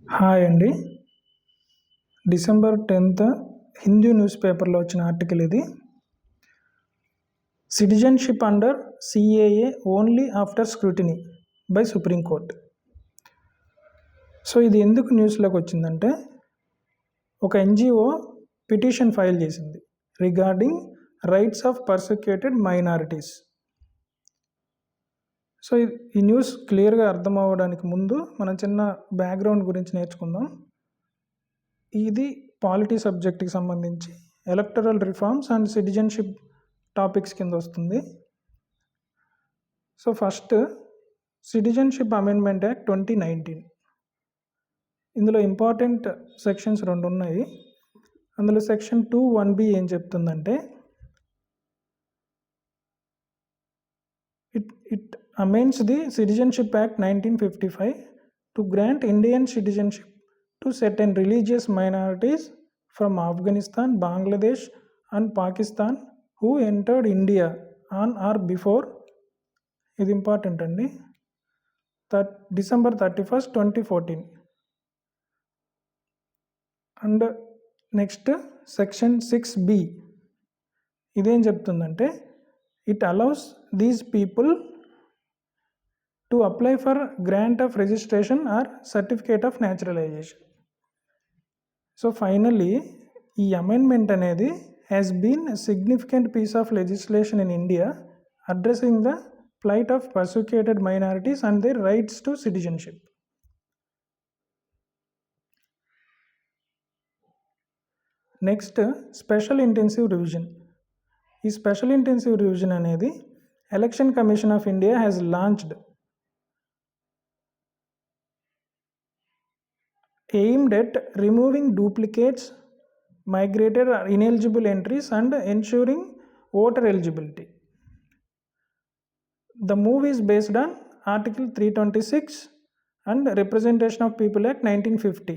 Hi అండి. December 10th Hindu news పేపర్లో వచ్చిన ఆర్టికల్ ఇది. Citizenship under CAA only after scrutiny by supreme court. So ఇది ఎందుకు న్యూస్లోకి వచ్చిందంటే, ఒక ఎన్జిఓ పిటిషన్ ఫైల్ చేసింది regarding rights of persecuted minorities. So ఈ న్యూస్ క్లియర్గా అర్థం అవ్వడానికి ముందు మనం చిన్న బ్యాక్గ్రౌండ్ గురించి నేర్చుకుందాం. ఇది పాలిటీ సబ్జెక్ట్కి సంబంధించి electoral reforms and citizenship topics కింద వస్తుంది. So first citizenship amendment act 2019. ఇందులో ఇంపార్టెంట్ సెక్షన్స్ 2 ఉన్నాయి. అందులో సెక్షన్ 2(1)(b) ఏం చెప్తుందంటే, it amends the citizenship act 1955 to grant Indian citizenship to certain religious minorities from Afghanistan, Bangladesh and Pakistan who entered India on or before, ఇది important అండి, December 31st, 2014. And next section 6(b) ఇదేం చెప్తుందంటే, it allows these people to apply for grant of registration or certificate of naturalisation. So finally ఈ amendment అనేది has been a significant piece of legislation in India addressing the plight of persecuted minorities and their rights to citizenship. Next special intensive revision. ఈ special intensive revision అనేది election commission of India has launched aimed at removing duplicates, migrated or ineligible entries and ensuring voter eligibility. The move is based on Article 326 and Representation of People Act 1950,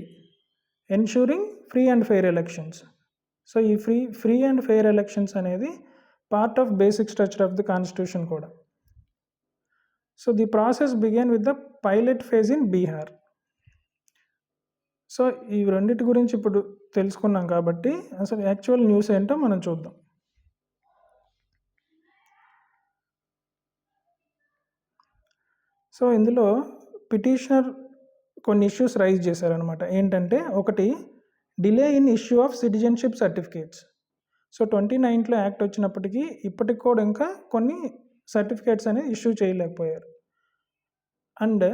ensuring free and fair elections. So ఈ free and fair elections అనేది part of basic structure of the constitution కూడా. So the process began with the pilot phase in Bihar. So ఈ రెండింటి గురించి ఇప్పుడు తెలుసుకున్నాం కాబట్టి అసలు యాక్చువల్ న్యూస్ ఏంటో మనం చూద్దాం. సో ఇందులో పిటిషనర్ కొన్ని ఇష్యూస్ రైజ్ చేశారనమాట. ఏంటంటే, ఒకటి, delay in issue of citizenship certificates. So 2019లో యాక్ట్ వచ్చినప్పటికీ ఇప్పటికి కూడా ఇంకా కొన్ని సర్టిఫికేట్స్ అనేది ఇష్యూ చేయలేకపోయారు. అండ్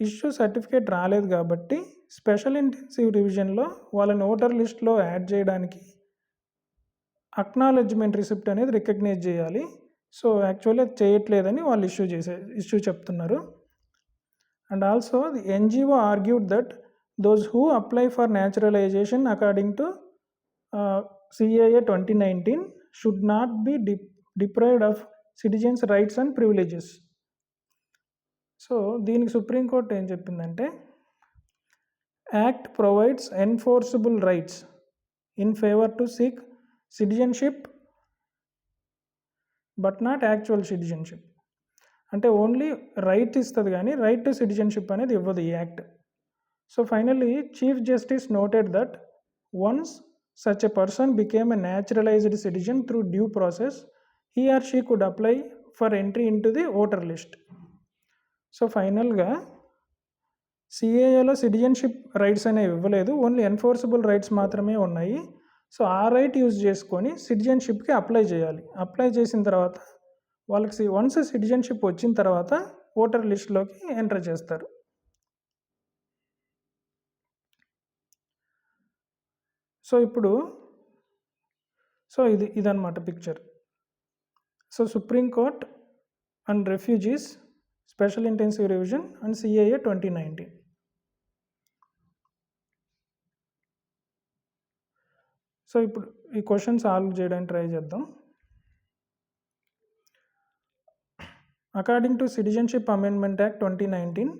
ఇష్యూ సర్టిఫికేట్ రాలేదు కాబట్టి స్పెషల్ ఇంటెన్సివ్ రివిజన్లో వాళ్ళని ఓటర్ లిస్ట్లో యాడ్ చేయడానికి అక్నాలెడ్జ్మెంట్ రిసిప్ట్ అనేది రికగ్నైజ్ చేయాలి. సో యాక్చువల్లీ అది చేయట్లేదని వాళ్ళు ఇష్యూ చెప్తున్నారు. And also the NGO argued that those who apply for naturalisation according to CAA 2019 should not be deprived of citizens rights and privileges. So దీనికి supreme court ఏం చెప్పిందంటే, act provides enforceable rights in favour to seek citizenship but not actual citizenship. అంటే only right ఇస్తుంది కానీ right to citizenship అనేది ఇవ్వదు ఈ act. So finally chief justice noted that once such a person became a naturalised citizen through due process, he or she could apply for entry in to the voter list. So ఫైనల్గా సిఏఏలో citizenship rights అనేవి ఇవ్వలేదు, only enforceable rights మాత్రమే ఉన్నాయి. So ఆ right use చేసుకొని సిటిజన్షిప్కి apply చేయాలి. Apply చేసిన తర్వాత వాళ్ళకి వన్స్ సిటిజన్షిప్ వచ్చిన తర్వాత ఓటర్ లిస్ట్లోకి ఎంటర్ చేస్తారు. సో ఇప్పుడు ఇదన్నమాట picture. So supreme court and refugees, special intensive revision and CAA 2019. So ఇప్పుడు ఈ క్వశ్చన్ సాల్వ్ చేయడానికి ట్రై చేద్దాం. According to citizenship amendment act 2019,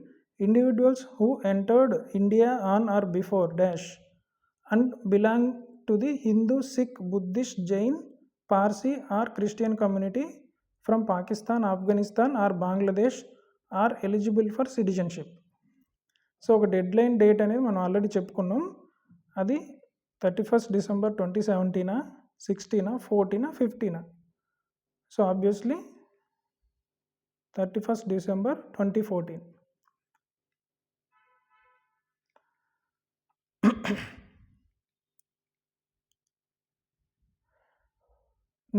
individuals who entered India on or before dash and belong to the Hindu, Sikh, Buddhist, Jain, Parsi or Christian community from Pakistan, Afghanistan or Bangladesh are eligible for citizenship. So ఒక deadline date అనేది మనం already చెప్పుకున్నాం. అది 31st December 2017, 16, 14, 15. So obviously 31st December 2014.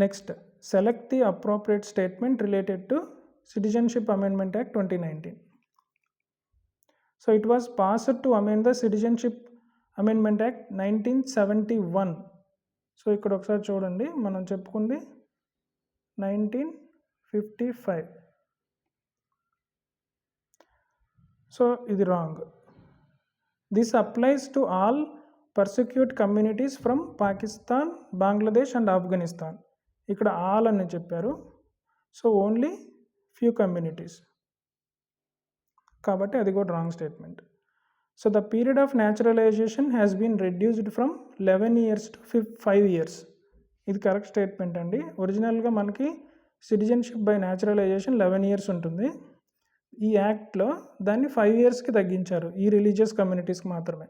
Next, select the appropriate statement related to Citizenship Amendment Act 2019. So it was passed to amend the Citizenship Amendment Act 1971. So ఇక్కడ ఒకసారి చూడండి, మనం చెప్పుకుంది 1955. So ఇది wrong. This applies to all persecute communities from Pakistan, Bangladesh and Afghanistan. ఇక్కడ all అని చెప్పారు. So only few communities, కాబట్టి అది కూడా wrong statement. So the period of naturalisation has been reduced from 11 years to 5 years. ఇది కరెక్ట్ స్టేట్మెంట్ అండి. ఒరిజినల్గా మనకి సిటిజన్షిప్ బై న్యాచురలైజేషన్ 11 years ఉంటుంది. ఈ యాక్ట్లో దాన్ని 5 yearsకి తగ్గించారు, ఈ రిలీజియస్ కమ్యూనిటీస్కి మాత్రమే.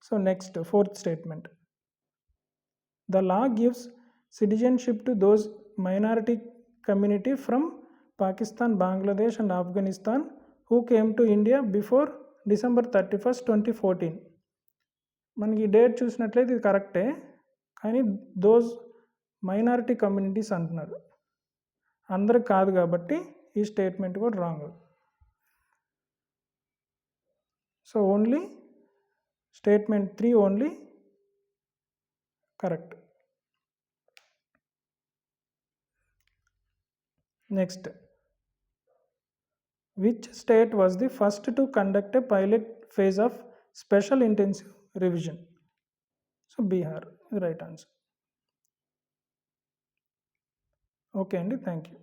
So next, fourth statement. The law gives citizenship to those minority community from Pakistan, Bangladesh and Afghanistan who came to India before December 31st, 2014. మనకి ఈ డేట్ చూసినట్లయితే ఇది కరెక్టే, కానీ దోస్ మైనారిటీ కమ్యూనిటీస్ అంటున్నారు, అందరికి కాదు, కాబట్టి ఈ స్టేట్మెంట్ కూడా wrong. So only statement 3 only correct. Next, which state was the first to conduct a pilot phase of special intensive revision? So Bihar is the right answer. Okay, and thank you.